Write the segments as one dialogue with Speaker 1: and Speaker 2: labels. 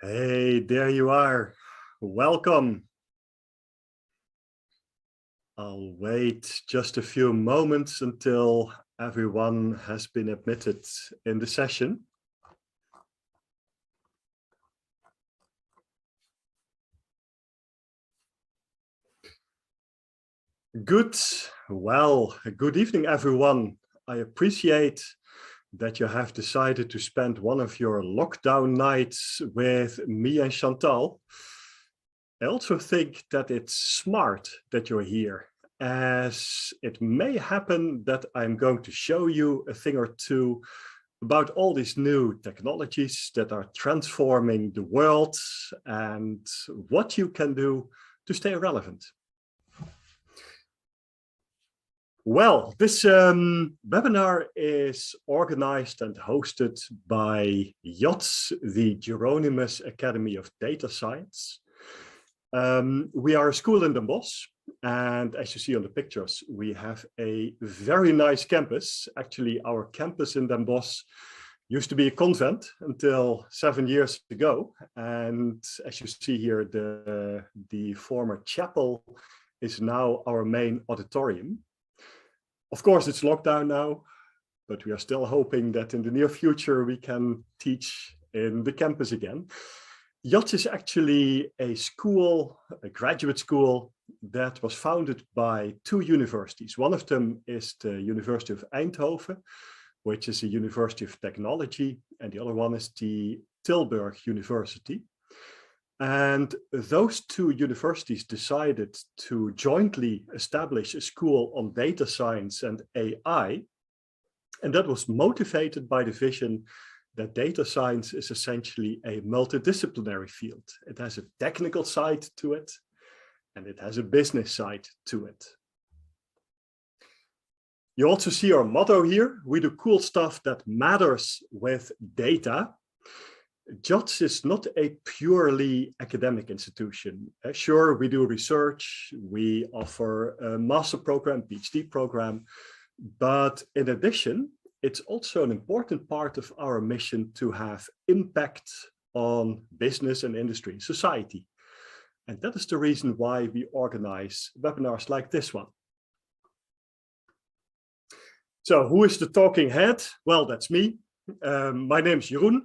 Speaker 1: Hey, there you are. Welcome. I'll wait just a few moments until everyone has been admitted in the session. Good evening, everyone. I appreciate that you have decided to spend one of your lockdown nights with me and Chantal. I also think that it's smart that you're here, as it may happen that I'm going to show you a thing or two about all these new technologies that are transforming the world and what you can do to stay relevant. Well, this webinar is organized and hosted by JOTS, the Jeronimus Academy of Data Science. We are a school in Den Bosch, and as you see on the pictures, we have a very nice campus. Actually, our campus in Den Bosch used to be a convent until 7 years ago. And as you see here, the former chapel is now our main auditorium. Of course, it's locked down now, but we are still hoping that in the near future we can teach in the campus again. JOTS is actually a school, a graduate school that was founded by two universities. One of them is the University of Eindhoven, which is a university of technology, and the other one is the Tilburg University. And those two universities decided to jointly establish a school on data science and AI. And that was motivated by the vision that data science is essentially a multidisciplinary field. It has a technical side to it, and it has a business side to it. You also see our motto here: we do cool stuff that matters with data. JOTS is not a purely academic institution. Sure, we do research, we offer a master program, PhD program, but in addition, it's also an important part of our mission to have impact on business and industry, society. And that is the reason why we organize webinars like this one. So who is the talking head? Well, that's me. My name is Jeroen.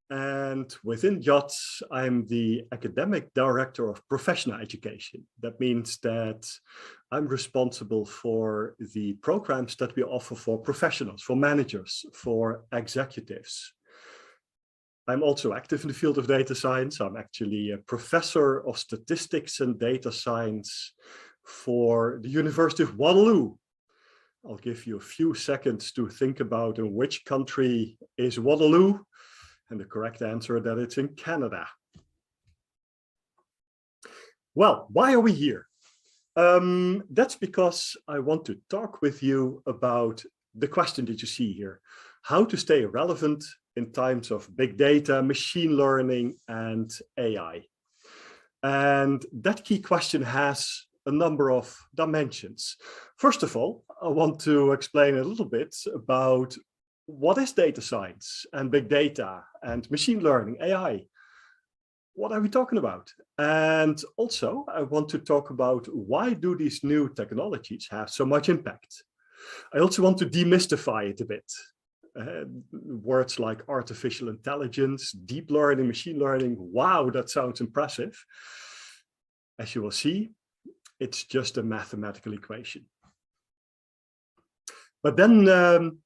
Speaker 1: And within JOTS, I'm the academic director of professional education. That means that I'm responsible for the programs that we offer for professionals, for managers, for executives. I'm also active in the field of data science. I'm actually a professor of statistics and data science for the University of Waterloo. I'll give you a few seconds to think about in which country is Waterloo. And the correct answer that it's in Canada. Well, why are we here? That's because I want to talk with you about the question that you see here: how to stay relevant in times of big data, machine learning, and AI. And that key question has a number of dimensions. First of all, I want to explain a little bit about what is data science and big data and machine learning, AI? What are we talking about? And also, I want to talk about why do these new technologies have so much impact? I also want to demystify it a bit. Words like artificial intelligence, deep learning, machine learning, wow, that sounds impressive. As you will see, it's just a mathematical equation. But then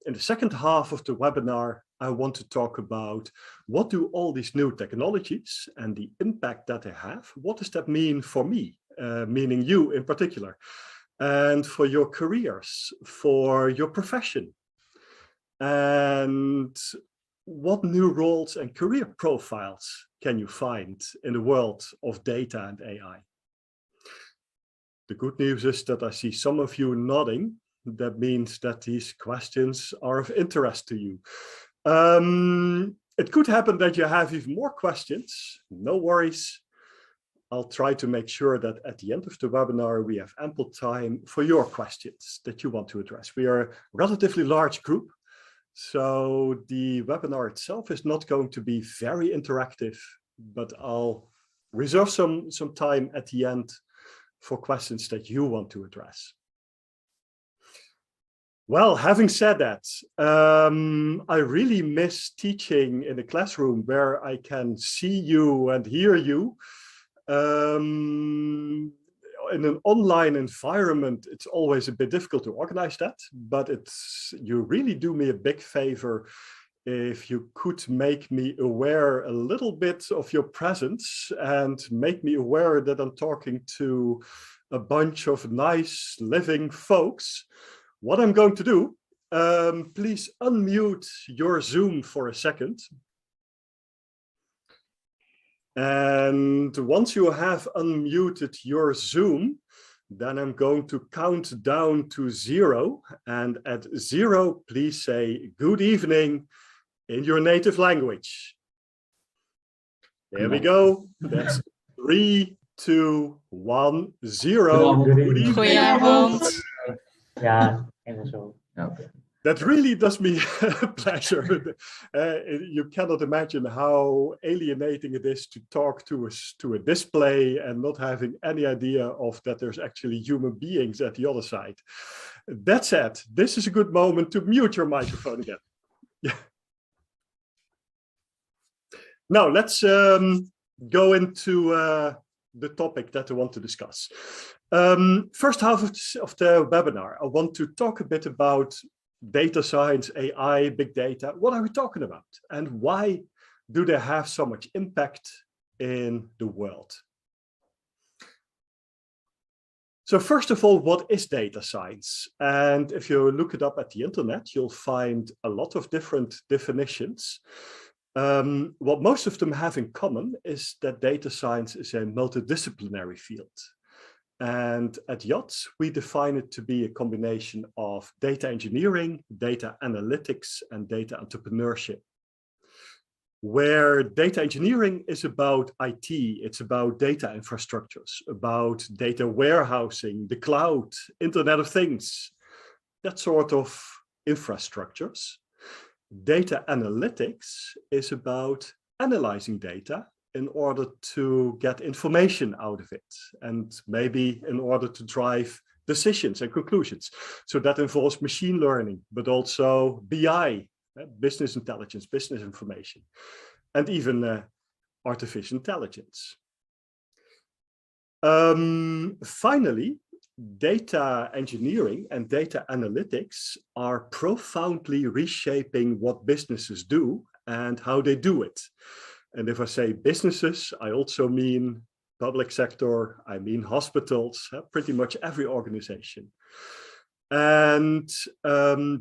Speaker 1: in the second half of the webinar, I want to talk about what do all these new technologies and the impact that they have, what does that mean for me, meaning you in particular, and for your careers, for your profession, and what new roles and career profiles can you find in the world of data and AI? The good news is that I see some of you nodding. That means that these questions are of interest to you. It could happen that you have even more questions. No worries. I'll try to make sure that at the end of the webinar, we have ample time for your questions that you want to address. We are a relatively large group, so the webinar itself is not going to be very interactive. but I'll reserve some time at the end for questions that you want to address. Well, having said that, I really miss teaching in a classroom where I can see you and hear you. In an online environment, it's always a bit difficult to organize that, but you really do me a big favor if you could make me aware a little bit of your presence and make me aware that I'm talking to a bunch of nice living folks. What I'm going to do, please unmute your Zoom for a second. And once you have unmuted your Zoom, then I'm going to count down to 0. And at 0, please say good evening in your native language. There we go. That's 3, 2, 1, 0. Good evening.
Speaker 2: Goedenavond.
Speaker 3: Ja, Engels ook.
Speaker 2: Okay.
Speaker 1: That really does me a pleasure. You cannot imagine how alienating it is to talk to a display and not having any idea of that there's actually human beings at the other side. That said, this is a good moment to mute your microphone again. Yeah. Now let's go into the topic that I want to discuss. First half of the webinar, I want to talk a bit about data science, AI, big data. What are we talking about? And why do they have so much impact in the world? So first of all, what is data science? And if you look it up at the internet, you'll find a lot of different definitions. What most of them have in common is that data science is a multidisciplinary field. And at Yachts, we define it to be a combination of data engineering, data analytics, and data entrepreneurship. Where data engineering is about IT, it's about data infrastructures, about data warehousing, the cloud, Internet of Things, that sort of infrastructures. Data analytics is about analyzing data in order to get information out of it, and maybe in order to drive decisions and conclusions. So that involves machine learning, but also BI, business intelligence, business information, and even artificial intelligence. Finally, data engineering and data analytics are profoundly reshaping what businesses do and how they do it. And if I say businesses, I also mean public sector, I mean hospitals, pretty much every organization. And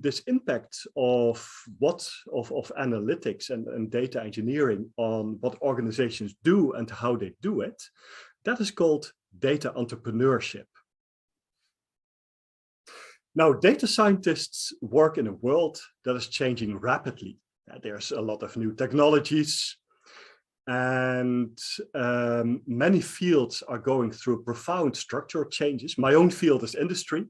Speaker 1: this impact of analytics and data engineering on what organizations do and how they do it, that is called data entrepreneurship. Now, data scientists work in a world that is changing rapidly. There's a lot of new technologies, and many fields are going through profound structural changes. My own field is industry.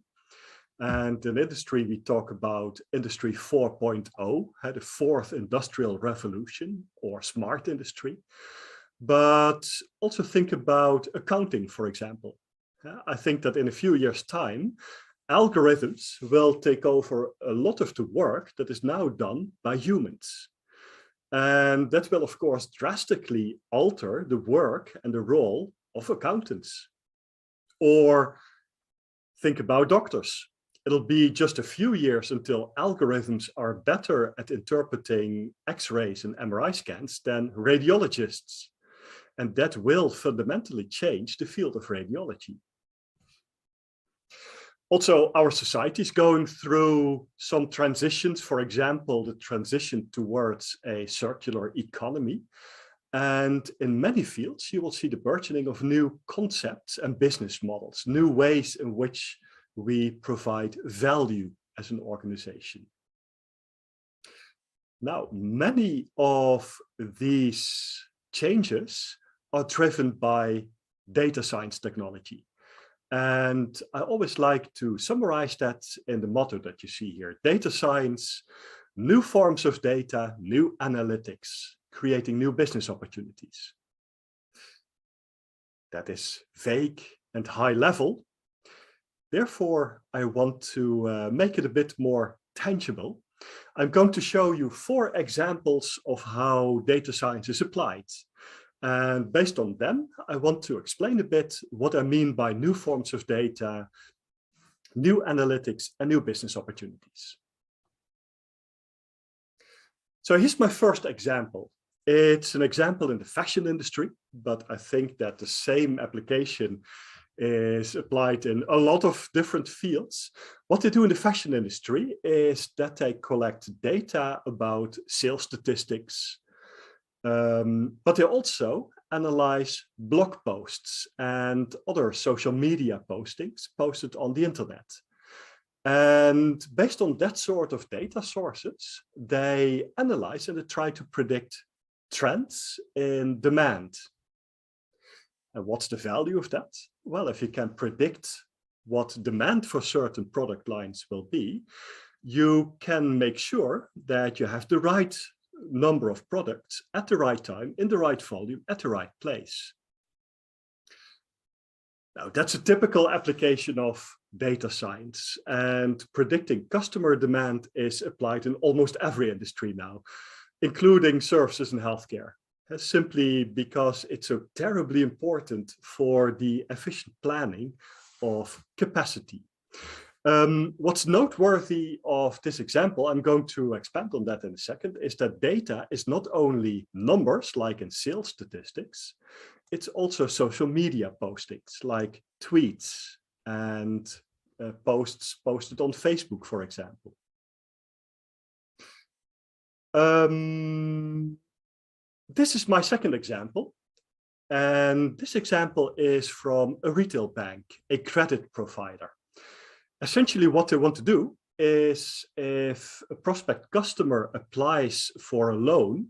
Speaker 1: And in industry, we talk about Industry 4.0, the fourth industrial revolution, or smart industry. But also think about accounting, for example. I think that in a few years' time, algorithms will take over a lot of the work that is now done by humans. And that will, of course, drastically alter the work and the role of accountants. Or think about doctors. It'll be just a few years until algorithms are better at interpreting X-rays and MRI scans than radiologists. And that will fundamentally change the field of radiology. Also, our society is going through some transitions. For example, the transition towards a circular economy. And in many fields, you will see the burgeoning of new concepts and business models, new ways in which we provide value as an organization. Now, many of these changes are driven by data science technology. And I always like to summarize that in the motto that you see here: data science, new forms of data, new analytics, creating new business opportunities. that is vague and high level. Therefore, I want to make it a bit more tangible. I'm going to show you 4 examples of how data science is applied. And based on them, I want to explain a bit what I mean by new forms of data, new analytics, and new business opportunities. So here's my first example. It's an example in the fashion industry, but I think that the same application is applied in a lot of different fields. What they do in the fashion industry is that they collect data about sales statistics, but they also analyze blog posts and other social media postings posted on the internet. And based on that sort of data sources, they analyze and they try to predict trends in demand. And what's the value of that? Well, if you can predict what demand for certain product lines will be, you can make sure that you have the right number of products at the right time, in the right volume, at the right place. Now, that's a typical application of data science, and predicting customer demand is applied in almost every industry now, including services and healthcare, simply because it's so terribly important for the efficient planning of capacity. What's noteworthy of this example, I'm going to expand on that in a second, is that data is not only numbers like in sales statistics, it's also social media postings like tweets and posts posted on Facebook, for example. This is my second example. And this example is from a retail bank, a credit provider. Essentially, what they want to do is if a prospect customer applies for a loan,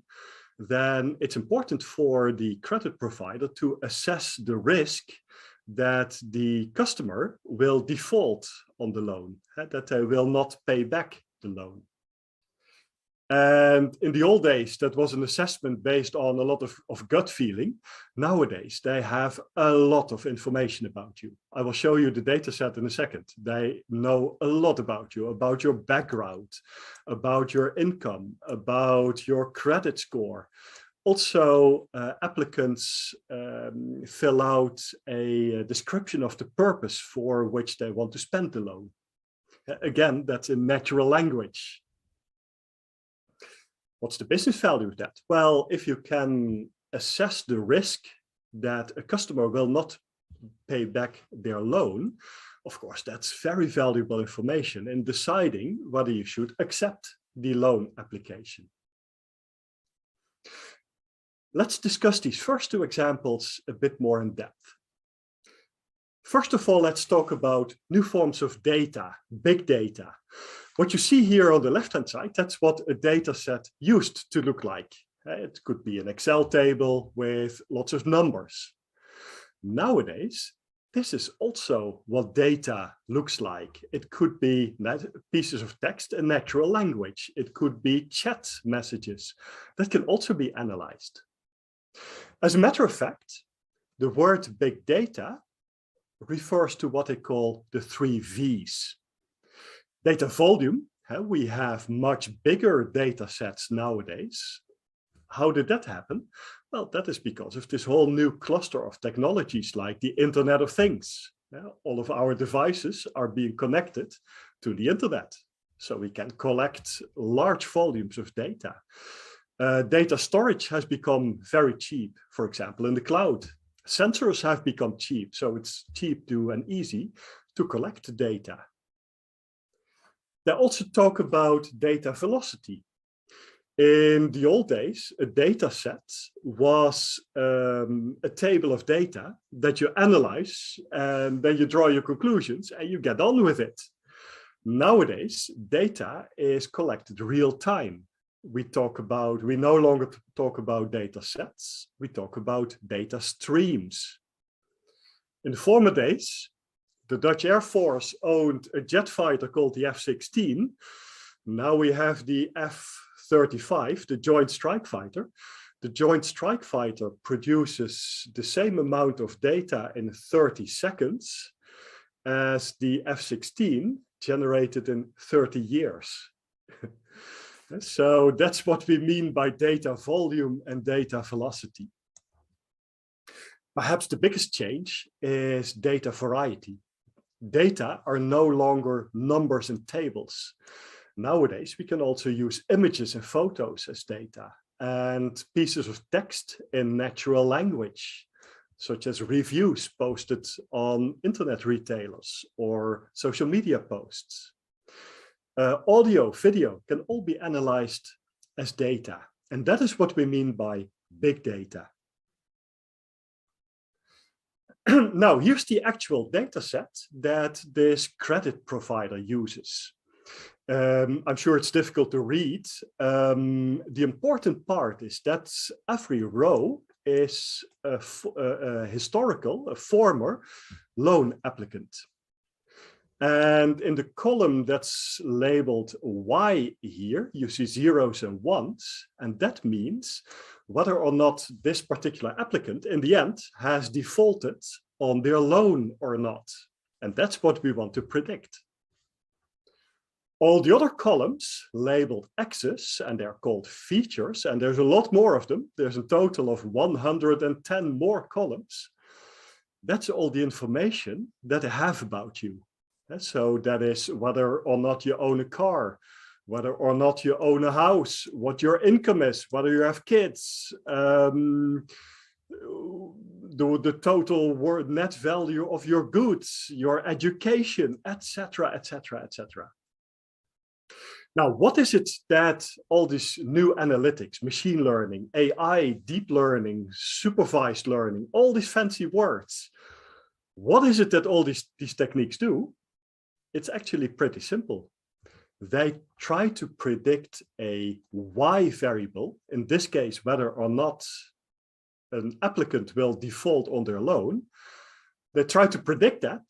Speaker 1: then it's important for the credit provider to assess the risk that the customer will default on the loan, that they will not pay back the loan. And in the old days, that was an assessment based on a lot of gut feeling. Nowadays, they have a lot of information about you. I will show you the data set in a second. They know a lot about you, about your background, about your income, about your credit score. Also, applicants fill out a description of the purpose for which they want to spend the loan. Again, that's in natural language. What's the business value of that? Well, if you can assess the risk that a customer will not pay back their loan, of course, that's very valuable information in deciding whether you should accept the loan application. Let's discuss these first 2 examples a bit more in depth. First of all, let's talk about new forms of data, big data. What you see here on the left-hand side, that's what a data set used to look like. It could be an Excel table with lots of numbers. Nowadays, this is also what data looks like. It could be pieces of text in natural language. It could be chat messages that can also be analyzed. As a matter of fact, the word big data refers to what they call the 3 V's. Data volume, we have much bigger data sets nowadays. How did that happen? Well, that is because of this whole new cluster of technologies like the Internet of Things. All of our devices are being connected to the internet, so we can collect large volumes of data. Data storage has become very cheap, for example, in the cloud. Sensors have become cheap, so it's cheap and easy to collect data. They also talk about data velocity. In the old days, a data set was a table of data that you analyze and then you draw your conclusions and you get on with it. Nowadays, data is collected real time. We no longer talk about data sets, we talk about data streams. In the former days, the Dutch Air Force owned a jet fighter called the F-16. Now we have the F-35, the Joint Strike Fighter. The Joint Strike Fighter produces the same amount of data in 30 seconds as the F-16 generated in 30 years. So that's what we mean by data volume and data velocity. Perhaps the biggest change is data variety. Data are no longer numbers and tables. Nowadays, we can also use images and photos as data, and pieces of text in natural language, such as reviews posted on internet retailers or social media posts. Audio, video can all be analyzed as data. And that is what we mean by big data. Now, here's the actual data set that this credit provider uses. I'm sure it's difficult to read. The important part is that every row is a historical, a former loan applicant. And in the column that's labeled Y here, you see zeros and ones, and that means whether or not this particular applicant in the end has defaulted on their loan or not. And that's what we want to predict. All the other columns labeled X's, and they're called features, and there's a lot more of them. There's a total of 110 more columns. That's all the information that I have about you. So that is whether or not you own a car, whether or not you own a house, what your income is, whether you have kids, the total net value of your goods, your education, etc., etc., etc. Now, what is it that all these new analytics, machine learning, AI, deep learning, supervised learning, all these fancy words, what is it that all these techniques do? It's actually pretty simple. They try to predict a Y variable, in this case, whether or not an applicant will default on their loan. They try to predict that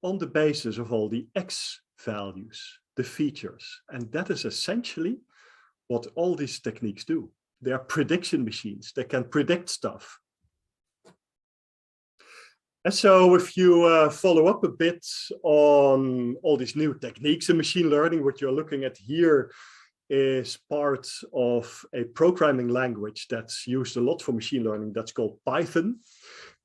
Speaker 1: on the basis of all the X values, the features. And that is essentially what all these techniques do. They are prediction machines. They can predict stuff. And so if you follow up a bit on all these new techniques in machine learning, what you're looking at here is part of a programming language that's used a lot for machine learning that's called Python.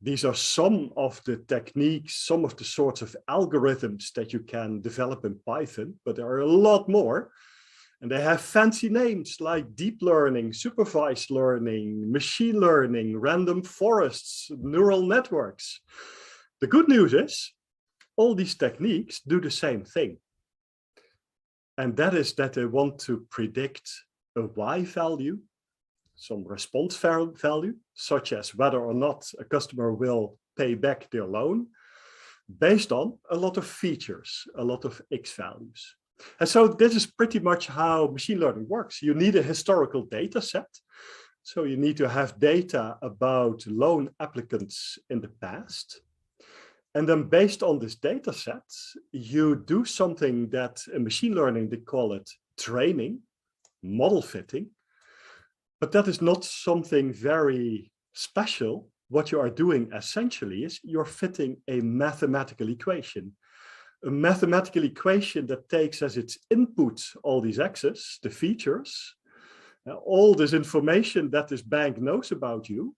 Speaker 1: These are some of the techniques, some of the sorts of algorithms that you can develop in Python, but there are a lot more. And they have fancy names like deep learning, supervised learning, machine learning, random forests, neural networks. The good news is all these techniques do the same thing. And that is that they want to predict a Y value, some response value, such as whether or not a customer will pay back their loan, based on a lot of features, a lot of X values. And so this is pretty much how machine learning works. You need a historical data set. So you need to have data about loan applicants in the past. And then based on this data set, you do something that in machine learning, they call it training, model fitting. But that is not something very special. What you are doing essentially is you're fitting a mathematical equation. A mathematical equation that takes as its input all these X's, the features, all this information that this bank knows about you,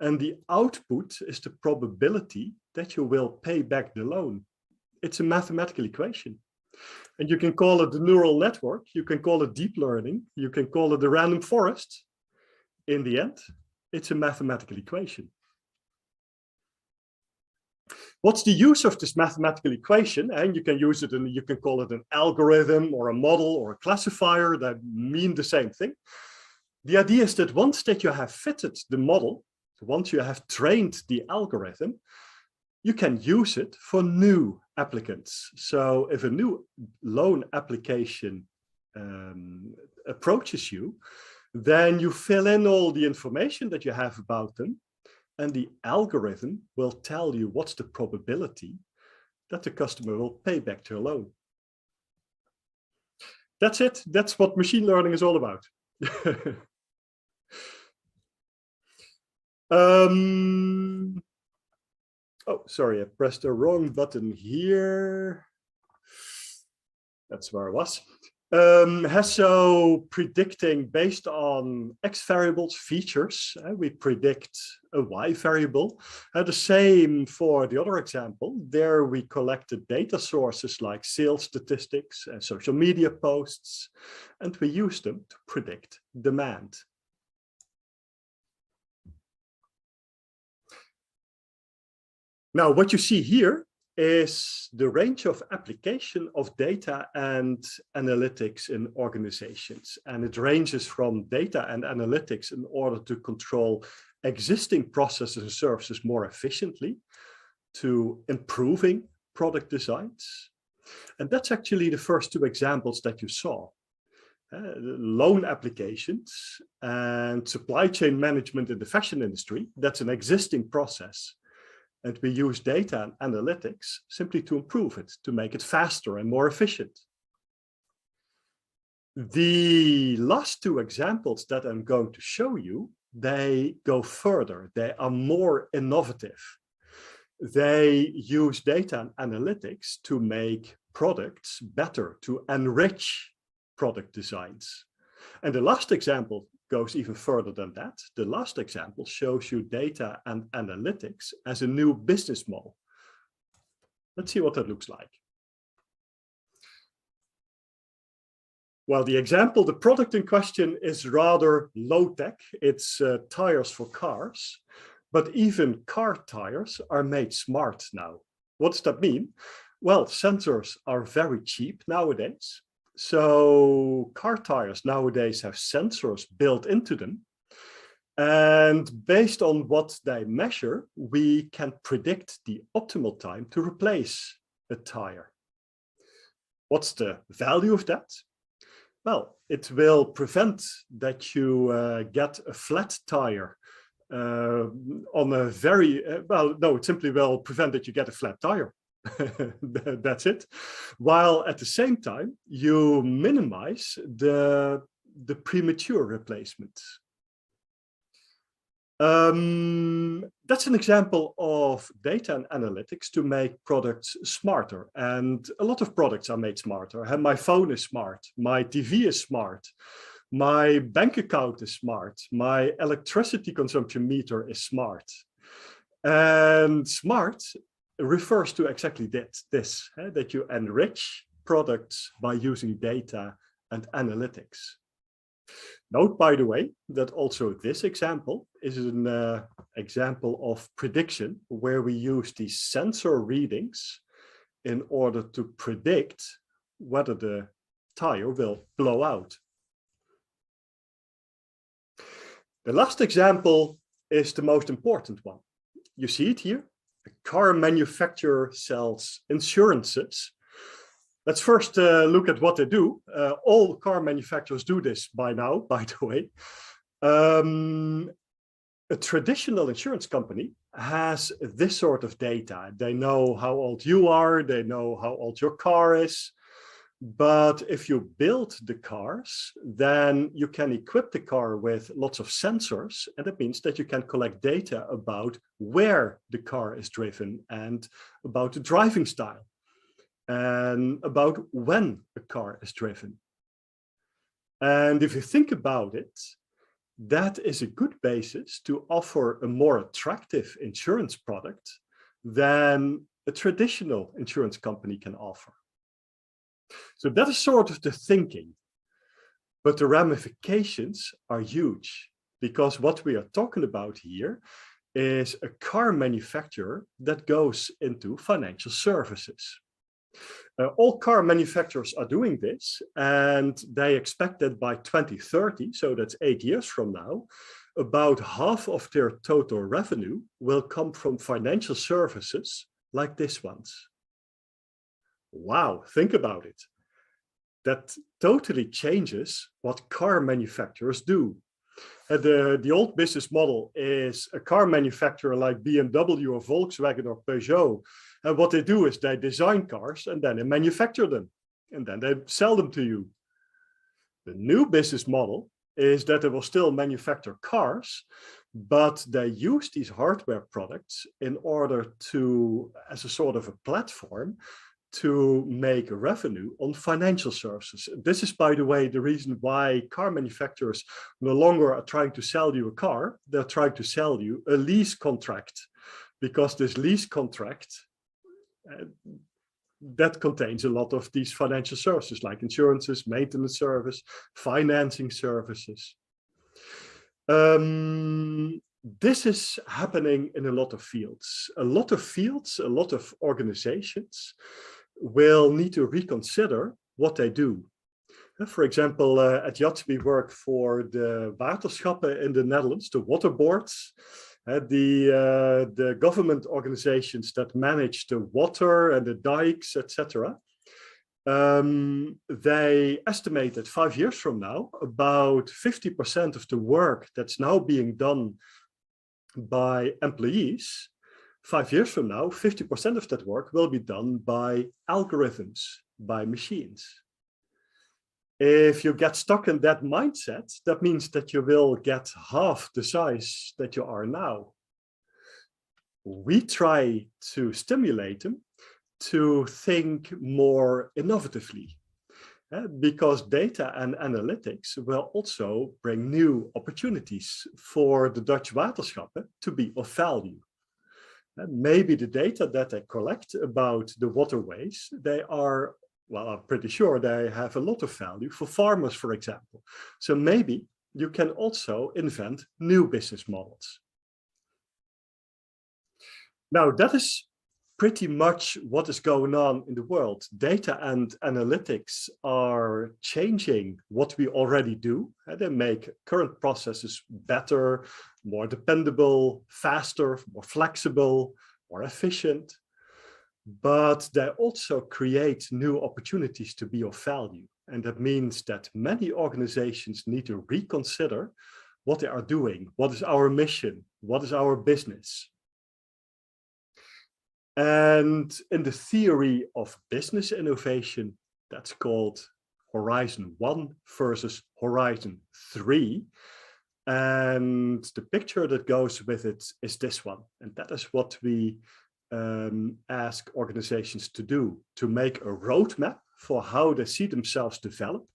Speaker 1: and the output is the probability that you will pay back the loan. It's a mathematical equation. And you can call it the neural network, you can call it deep learning, you can call it the random forest. In the end, it's a mathematical equation. What's the use of this mathematical equation? And you can use it, and you can call it an algorithm or a model or a classifier that mean the same thing. The idea is that once that you have fitted the model, once you have trained the algorithm, you can use it for new applicants. So if a new loan application approaches you, then you fill in all the information that you have about them, and the algorithm will tell you what's the probability that the customer will pay back their loan. That's it. That's what machine learning is all about. Oh, sorry, I pressed the wrong button here. That's where I was. So predicting based on X variables features, we predict a Y variable. The same for the other example. There we collected data sources like sales statistics and social media posts, and we used them to predict demand. Now, what you see here is the range of application of data and analytics in organizations. And it ranges from data and analytics in order to control existing processes and services more efficiently to improving product designs. And that's actually the first two examples that you saw. Loan applications and supply chain management in the fashion industry, that's an existing process. And we use data and analytics simply to improve it, to make it faster and more efficient. The last two examples that I'm going to show you, they go further. They are more innovative. They use data and analytics to make products better, to enrich product designs. And the last example goes even further than that. The last example shows you data and analytics as a new business model. Let's see what that looks like. Well, the example, the product in question is rather low-tech. It's tires for cars, but even car tires are made smart now. What does that mean? Well, sensors are very cheap nowadays. So car tires nowadays have sensors built into them. And based on what they measure, we can predict the optimal time to replace a tire. What's the value of that? Well, it will prevent that you get a flat tire on a very, well, no, it simply will prevent that you get a flat tire. That's it. While at the same time, you minimize the premature replacement. That's an example of data and analytics to make products smarter. And a lot of products are made smarter. And my phone is smart. My TV is smart. My bank account is smart. My electricity consumption meter is smart. And smart refers to exactly this, that you enrich products by using data and analytics. Note, by the way, that also this example is an example of prediction where we use these sensor readings in order to predict whether the tire will blow out. The last example is the most important one. You see it here. A car manufacturer sells insurances. Let's first look at what they do. All car manufacturers do this by now, by the way. A traditional insurance company has this sort of data. They know how old you are, they know how old your car is. But if you build the cars, then you can equip the car with lots of sensors. And that means that you can collect data about where the car is driven and about the driving style and about when a car is driven. And if you think about it, that is a good basis to offer a more attractive insurance product than a traditional insurance company can offer. So that is sort of the thinking, but the ramifications are huge because what we are talking about here is a car manufacturer that goes into financial services. All car manufacturers are doing this, and they expect that by 2030, so that's 8 years from now, about half of their total revenue will come from financial services like this ones. Wow, think about it. That totally changes what car manufacturers do. The old business model is a car manufacturer like BMW or Volkswagen or Peugeot. And what they do is they design cars and then they manufacture them and then they sell them to you. The new business model is that they will still manufacture cars, but they use these hardware products in order to, as a sort of a platform, to make revenue on financial services. This is, by the way, the reason why car manufacturers no longer are trying to sell you a car. They're trying to sell you a lease contract, because this lease contract that contains a lot of these financial services like insurances, maintenance service, financing services. This is happening in a lot of fields. A lot of organizations will need to reconsider what they do. For example, at Yachts we work for the waterschappen in the Netherlands, the water boards, the government organizations that manage the water and the dikes, etc. They estimate that 5 years from now, about 50% of the work that's now being done by employees, 5 years from now, 50% of that work will be done by algorithms, by machines. If you get stuck in that mindset, that means that you will get half the size that you are now. We try to stimulate them to think more innovatively, because data and analytics will also bring new opportunities for the Dutch waterschappen to be of value. Maybe the data that they collect about the waterways, they are, well, I'm pretty sure they have a lot of value for farmers, for example. So maybe you can also invent new business models. Now, that is pretty much what is going on in the world. Data and analytics are changing what we already do. They make current processes better, more dependable, faster, more flexible, more efficient. But they also create new opportunities to be of value. And that means that many organizations need to reconsider what they are doing. What is our mission? What is our business? And in the theory of business innovation, that's called Horizon 1 versus Horizon 3. And the picture that goes with it is this one. And that is what we ask organizations to do, to make a roadmap for how they see themselves develop,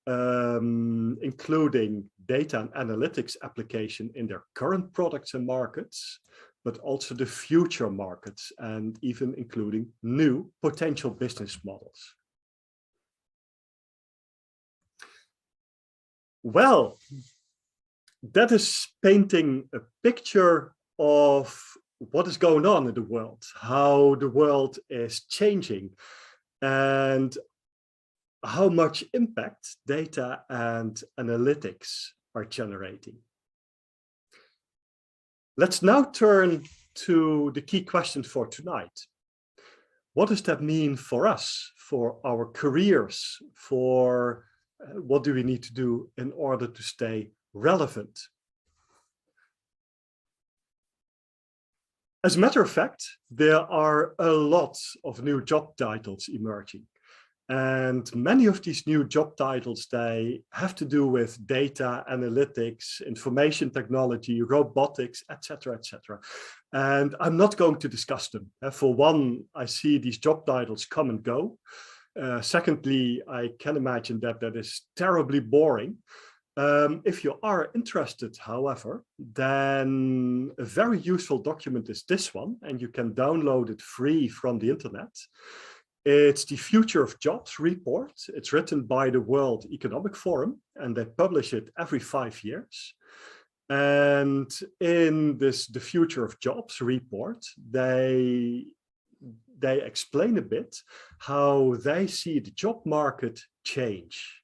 Speaker 1: including data and analytics application in their current products and markets, but also the future markets, and even including new potential business models. Well, that is painting a picture of what is going on in the world, how the world is changing, and how much impact data and analytics are generating. Let's now turn to the key question for tonight. What does that mean for us, for our careers, for what do we need to do in order to stay relevant? As a matter of fact, there are a lot of new job titles emerging. And many of these new job titles, they have to do with data, analytics, information technology, robotics, etc., etc. And I'm not going to discuss them. For one, I see these job titles come and go. Secondly, I can imagine that that is terribly boring. If you are interested, however, then a very useful document is this one, and you can download it free from the internet. It's the Future of Jobs report. It's written by the World Economic Forum, and they publish it every 5 years. And in this, the Future of Jobs report, they explain a bit how they see the job market change.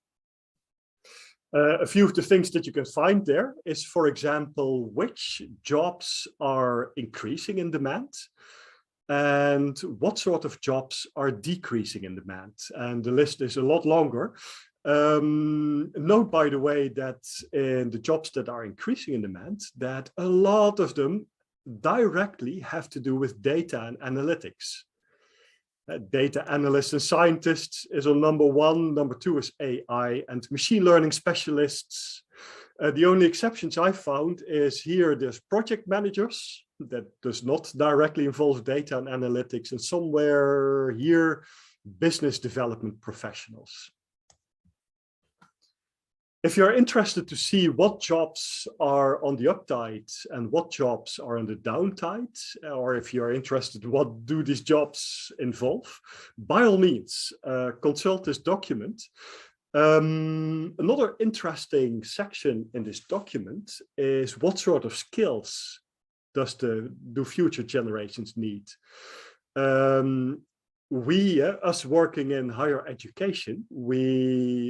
Speaker 1: A few of the things that you can find there is, for example, which jobs are increasing in demand and what sort of jobs are decreasing in demand. And the list is a lot longer. Note, by the way, that in the jobs that are increasing in demand, that a lot of them directly have to do with data and analytics. Data analysts and scientists is on number 1. Number 2 is AI and machine learning specialists. The only exceptions I found is here there's project managers that does not directly involve data and analytics, and somewhere here business development professionals. If you're interested to see what jobs are on the uptide and what jobs are on the downtide, or if you're interested what do these jobs involve, by all means, consult this document. Another interesting section in this document is what sort of skills do future generations need? Us working in higher education,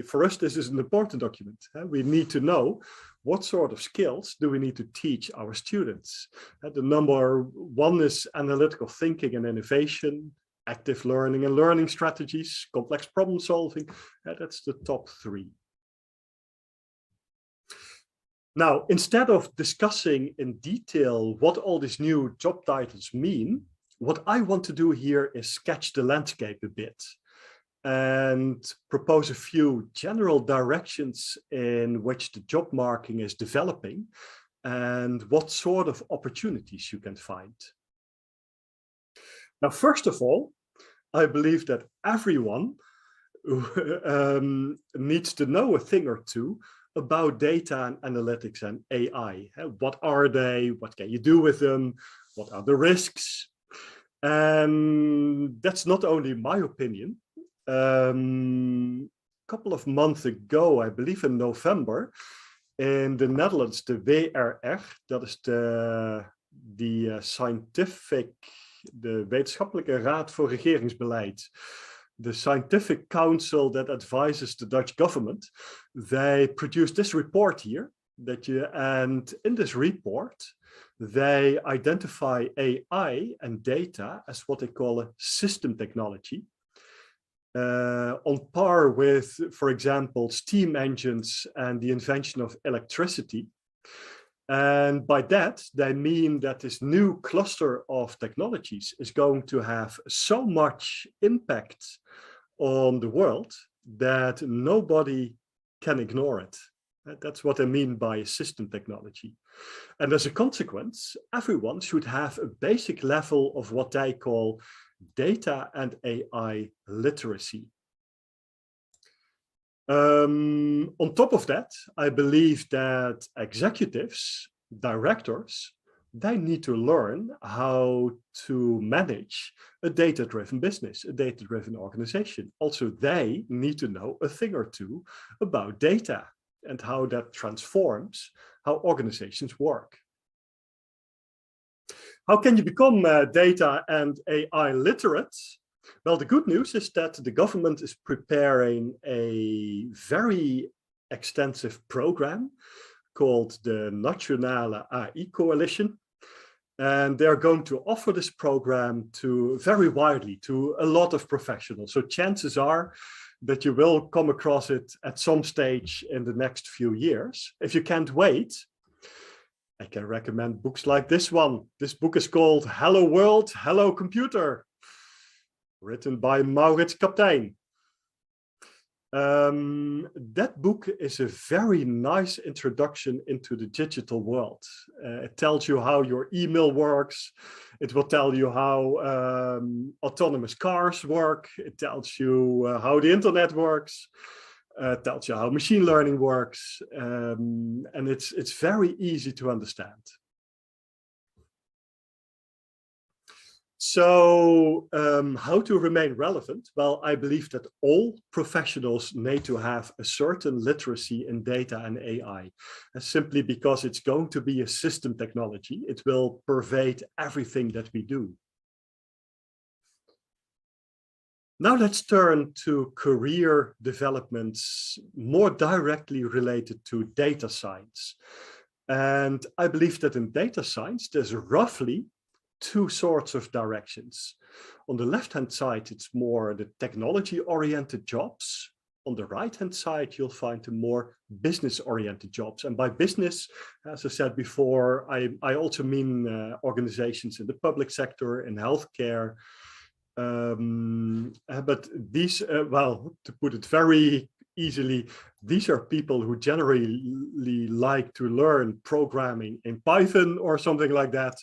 Speaker 1: for us, this is an important document. We need to know what sort of skills do we need to teach our students. The number one is analytical thinking and innovation, active learning and learning strategies, complex problem solving. That's the top 3. Now, instead of discussing in detail what all these new job titles mean, what I want to do here is sketch the landscape a bit and propose a few general directions in which the job market is developing and what sort of opportunities you can find. Now, first of all, I believe that everyone needs to know a thing or two about data and analytics and AI. What are they? What can you do with them? What are the risks? And that's not only my opinion. A couple of months ago, I believe in November, in the Netherlands, the WRR, that is de Wetenschappelijke Raad voor Regeringsbeleid, the scientific council that advises the Dutch government, they produced this report here, and in this report, they identify AI and data as what they call a system technology, on par with, for example, steam engines and the invention of electricity. And by that, they mean that this new cluster of technologies is going to have so much impact on the world that nobody can ignore it. That's what I mean by system technology. And as a consequence, everyone should have a basic level of what they call data and AI literacy. On top of that, I believe that executives, directors, they need to learn how to manage a data-driven business, a data-driven organization. Also, they need to know a thing or two about data and how that transforms how organizations work. How can you become data and AI literate? Well, the good news is that the government is preparing a very extensive program called the Nationale AI Coalition. And they're going to offer this program to very widely to a lot of professionals. So chances are that you will come across it at some stage in the next few years. If you can't wait, I can recommend books like this one. This book is called Hello World, Hello Computer, written by Maurits Kaptein. That book is a very nice introduction into the digital world. It tells you how your email works. It will tell you how autonomous cars work. It tells you how the internet works. It tells you how machine learning works. And it's very easy to understand. So how to remain relevant? Well, I believe that all professionals need to have a certain literacy in data and AI, simply because it's going to be a system technology. It will pervade everything that we do. Now let's turn to career developments more directly related to data science. And I believe that in data science, there's roughly 2 sorts of directions. On the left-hand side, it's more the technology-oriented jobs. On the right-hand side, you'll find the more business-oriented jobs. And by business, as I said before, I also mean organizations in the public sector, in healthcare. But these, well, to put it very easily. These are people who generally like to learn programming in Python or something like that.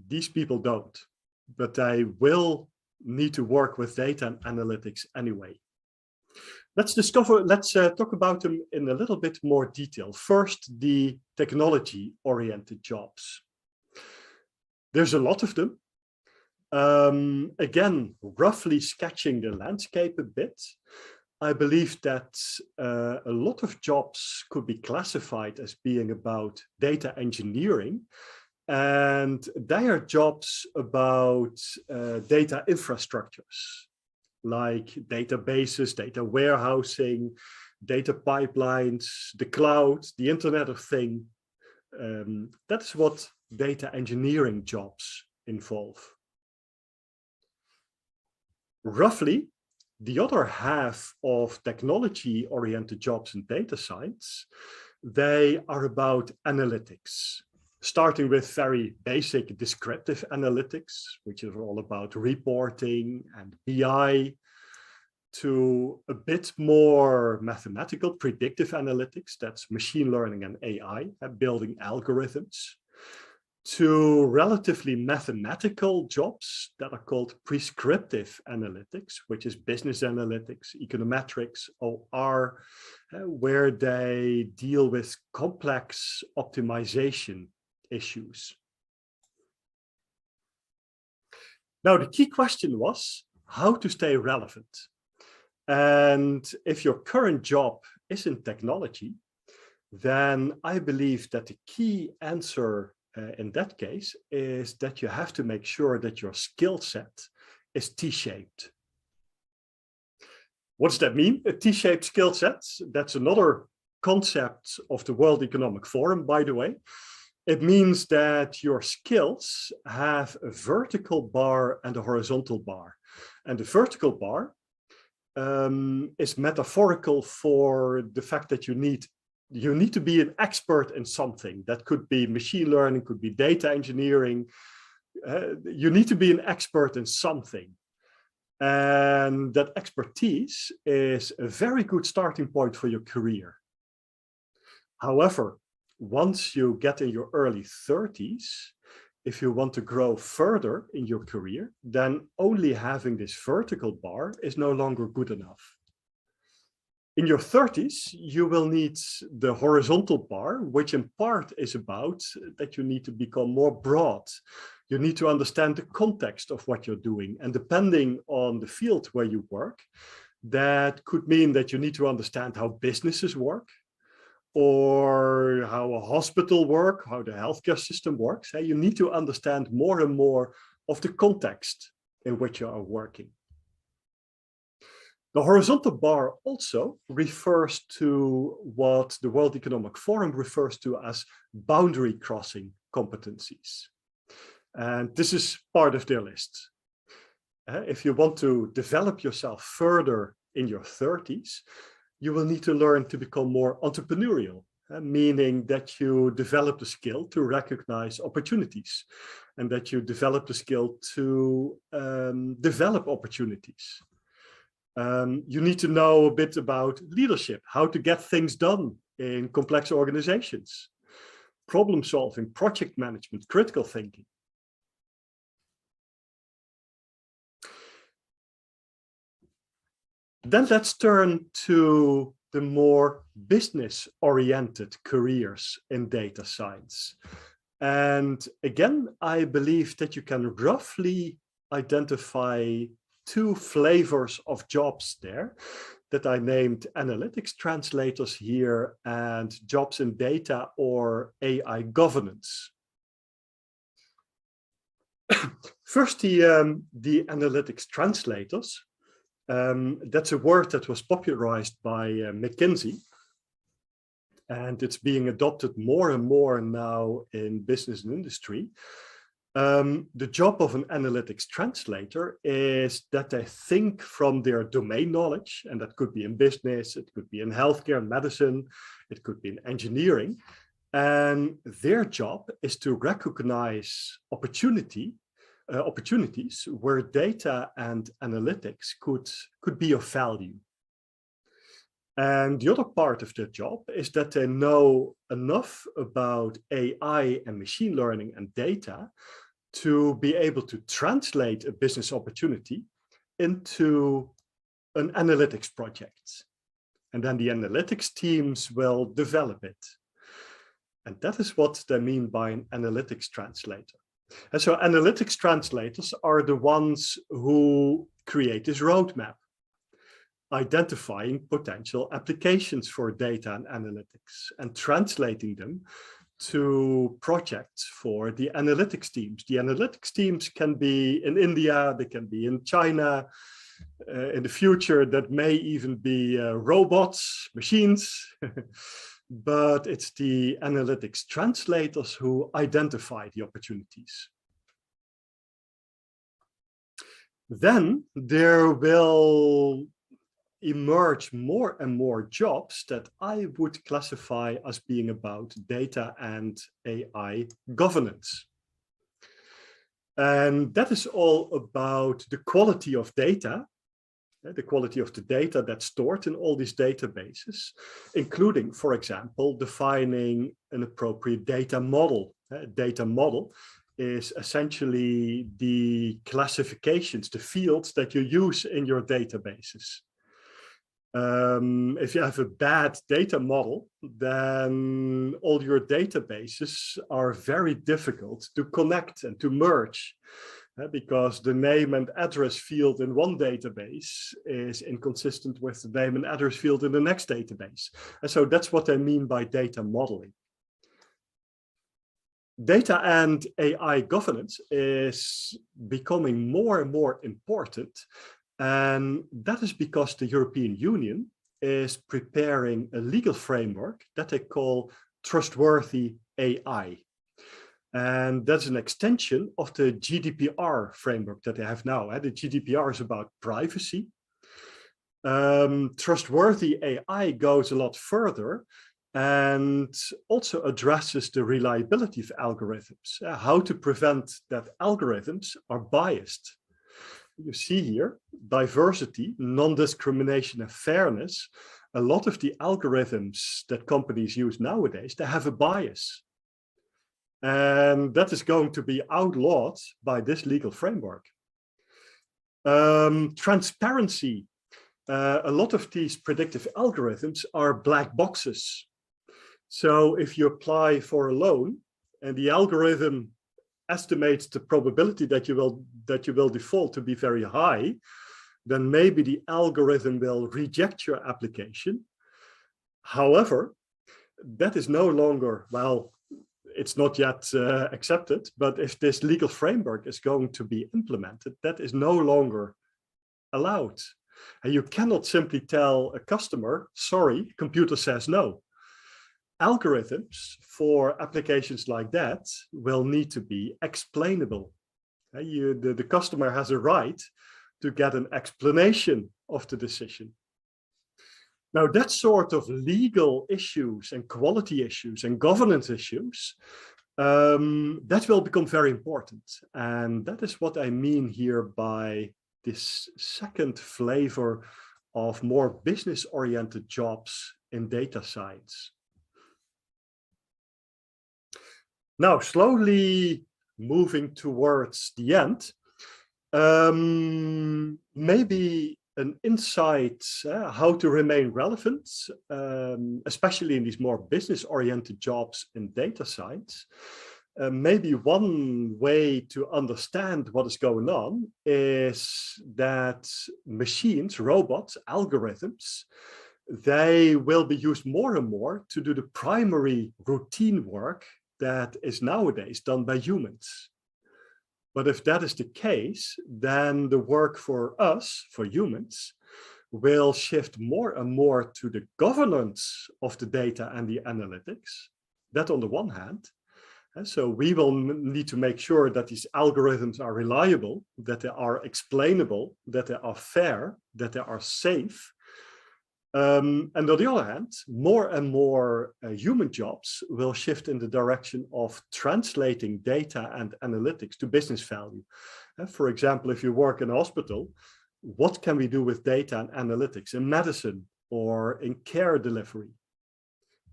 Speaker 1: These people don't, but they will need to work with data and analytics anyway. Let's talk about them in a little bit more detail. First, the technology-oriented jobs. There's a lot of them. Again, roughly sketching the landscape a bit, I believe that a lot of jobs could be classified as being about data engineering, and they are jobs about data infrastructures, like databases, data warehousing, data pipelines, the cloud, the Internet of Things. That's what data engineering jobs involve. Roughly, the other half of technology-oriented jobs in data science, they are about analytics, starting with very basic descriptive analytics, which is all about reporting and BI, to a bit more mathematical predictive analytics, that's machine learning and AI, building algorithms, to relatively mathematical jobs that are called prescriptive analytics, which is business analytics, econometrics, OR, where they deal with complex optimization issues. Now, the key question was how to stay relevant. And if your current job is in technology, then I believe that the key answer in that case is that you have to make sure that your skill set is T-shaped. What does that mean? A T-shaped skill set? That's another concept of the World Economic Forum, by the way. It means that your skills have a vertical bar and a horizontal bar. And the vertical bar is metaphorical for the fact that you need to be an expert in something. That could be machine learning, could be data engineering. You need to be an expert in something. And that expertise is a very good starting point for your career. However, once you get in your early 30s, if you want to grow further in your career, then only having this vertical bar is no longer good enough. In your 30s, you will need the horizontal bar, which in part is about that you need to become more broad. You need to understand the context of what you're doing. And depending on the field where you work, that could mean that you need to understand how businesses work, or how a hospital works, how the healthcare system works. You need to understand more and more of the context in which you are working. The horizontal bar also refers to what the World Economic Forum refers to as boundary crossing competencies. And this is part of their list. If you want to develop yourself further in your 30s, you will need to learn to become more entrepreneurial, meaning that you develop the skill to recognize opportunities and that you develop the skill to develop opportunities. You need to know a bit about leadership, how to get things done in complex organizations, problem solving, project management, critical thinking. Then let's turn to the more business-oriented careers in data science. And again, I believe that you can roughly identify two flavors of jobs there that I named analytics translators here and jobs in data or AI governance. First, the analytics translators. That's a word that was popularized by McKinsey, and it's being adopted more and more now in business and industry. The job of an analytics translator is that they think from their domain knowledge, and that could be in business, it could be in healthcare and medicine, it could be in engineering. And their job is to recognize opportunities where data and analytics could be of value. And the other part of their job is that they know enough about AI and machine learning and data to be able to translate a business opportunity into an analytics project. And then the analytics teams will develop it. And that is what they mean by an analytics translator. And so analytics translators are the ones who create this roadmap, identifying potential applications for data and analytics and translating them to projects for the analytics teams. The analytics teams can be in India, they can be in China. In the future, that may even be robots, machines, but it's the analytics translators who identify the opportunities. Then there will emerge more and more jobs that I would classify as being about data and AI governance. And that is all about the quality of data, the quality of the data that's stored in all these databases, including, for example, defining an appropriate data model. A data model is essentially the classifications, the fields that you use in your databases. If you have a bad data model, then all your databases are very difficult to connect and to merge, because the name and address field in one database is inconsistent with the name and address field in the next database. And so that's what I mean by data modeling. Data and AI governance is becoming more and more important. And that is because the European Union is preparing a legal framework that they call trustworthy AI. And that's an extension of the GDPR framework that they have now. The GDPR is about privacy. Trustworthy AI goes a lot further and also addresses the reliability of algorithms, how to prevent that algorithms are biased. You see here, diversity, non-discrimination, and fairness. A lot of the algorithms that companies use nowadays, they have a bias. And that is going to be outlawed by this legal framework. Transparency. A lot of these predictive algorithms are black boxes. So if you apply for a loan and the algorithm estimates the probability that you will default to be very high, then maybe the algorithm will reject your application. However, that is no longer, well, it's not yet accepted, but if this legal framework is going to be implemented, that is no longer allowed. And you cannot simply tell a customer, sorry, computer says no. Algorithms for applications like that will need to be explainable. The customer has a right to get an explanation of the decision. Now, that sort of legal issues and quality issues and governance issues, that will become very important. And that is what I mean here by this second flavor of more business-oriented jobs in data science. Now, slowly moving towards the end, maybe an insight how to remain relevant, especially in these more business-oriented jobs in data science. Maybe one way to understand what is going on is that machines, robots, algorithms, they will be used more and more to do the primary routine work that is nowadays done by humans. But if that is the case, then the work for us, for humans, will shift more and more to the governance of the data and the analytics. That on the one hand. And so we will need to make sure that these algorithms are reliable, that they are explainable, that they are fair, that they are safe. And on the other hand, more and more human jobs will shift in the direction of translating data and analytics to business value. For example, if you work in a hospital, what can we do with data and analytics? In medicine, or in care delivery.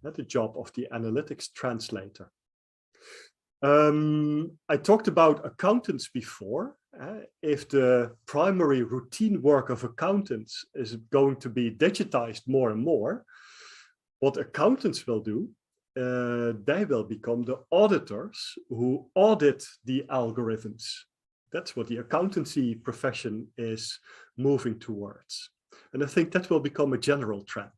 Speaker 1: That's the job of the analytics translator. I talked about accountants before. If the primary routine work of accountants is going to be digitized more and more, what accountants will do, they will become the auditors who audit the algorithms. That's what the accountancy profession is moving towards. And I think that will become a general trend.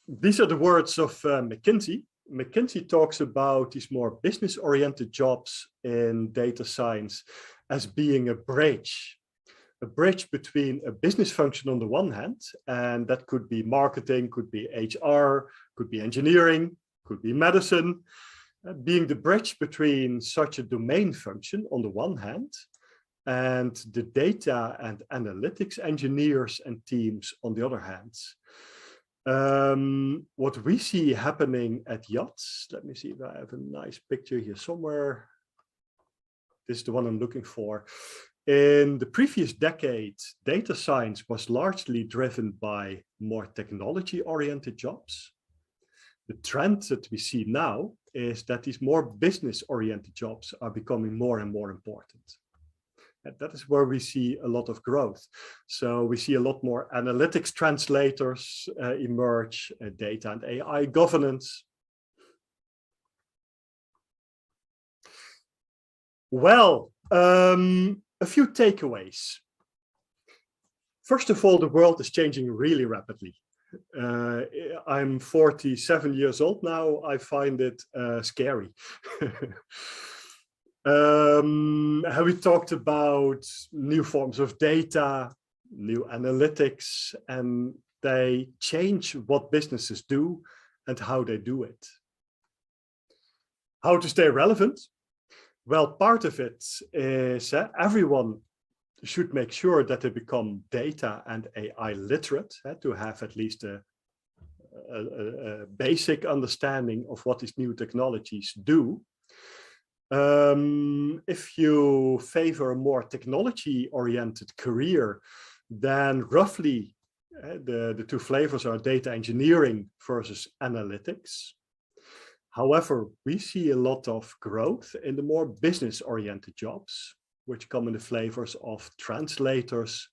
Speaker 1: These are the words of McKinsey. McKinsey talks about these more business-oriented jobs in data science as being a bridge between a business function on the one hand, and that could be marketing, could be HR, could be engineering, could be medicine, being the bridge between such a domain function on the one hand, and the data and analytics engineers and teams on the other hand. What we see happening at Yachts, let me see if I have a nice picture here somewhere. This is the one I'm looking for. In the previous decade, data science was largely driven by more technology-oriented jobs. The trend that we see now is that these more business-oriented jobs are becoming more and more important. And that is where we see a lot of growth. So we see a lot more analytics translators emerge, data and AI governance. Well, a few takeaways. First of all, the world is changing really rapidly. I'm 47 years old now. I find it scary. We talked about new forms of data, new analytics, and they change what businesses do and how they do it. How to stay relevant? Well, part of it is everyone should make sure that they become data and AI literate, to have at least a basic understanding of what these new technologies do. If you favor a more technology-oriented career, then roughly the two flavors are data engineering versus analytics. However, we see a lot of growth in the more business-oriented jobs, which come in the flavors of translators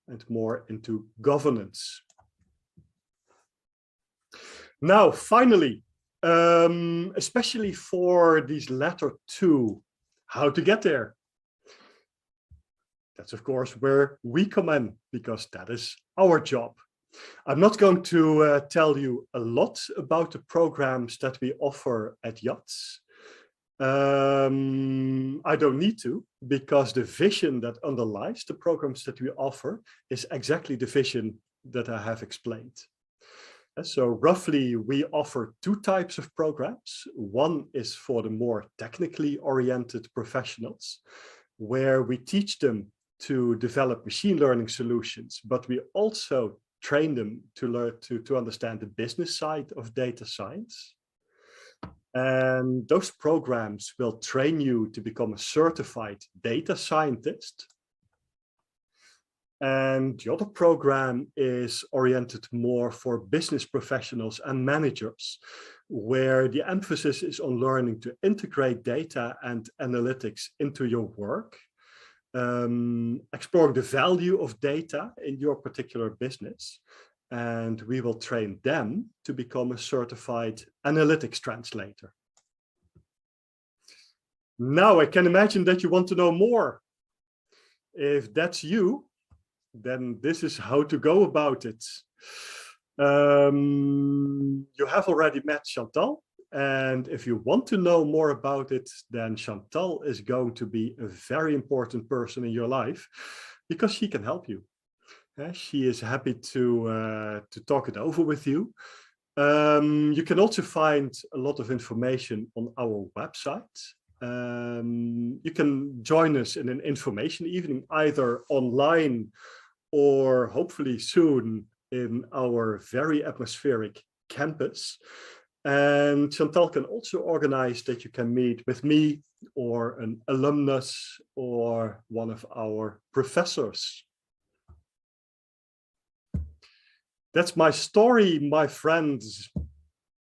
Speaker 1: and more into governance. Now, finally, especially for these latter two, how to get there. That's of course where we come in, because that is our job. I'm not going to tell you a lot about the programs that we offer at Yachts. I don't need to, because the vision that underlies the programs that we offer is exactly the vision that I have explained. So roughly we offer two types of programs. One is for the more technically oriented professionals, where we teach them to develop machine learning solutions, but we also train them to learn to understand the business side of data science. And those programs will train you to become a certified data scientist. And the other program is oriented more for business professionals and managers, where the emphasis is on learning to integrate data and analytics into your work, exploring the value of data in your particular business. And we will train them to become a certified analytics translator. Now I can imagine that you want to know more. If that's you, then this is how to go about it. You have already met Chantal, and if you want to know more about it, then Chantal is going to be a very important person in your life, because she can help you. She is happy to talk it over with you. You can also find a lot of information on our website. You can join us in an information evening, either online or hopefully soon in our very atmospheric campus. And Chantal can also organize that you can meet with me or an alumnus or one of our professors. That's my story, my friends.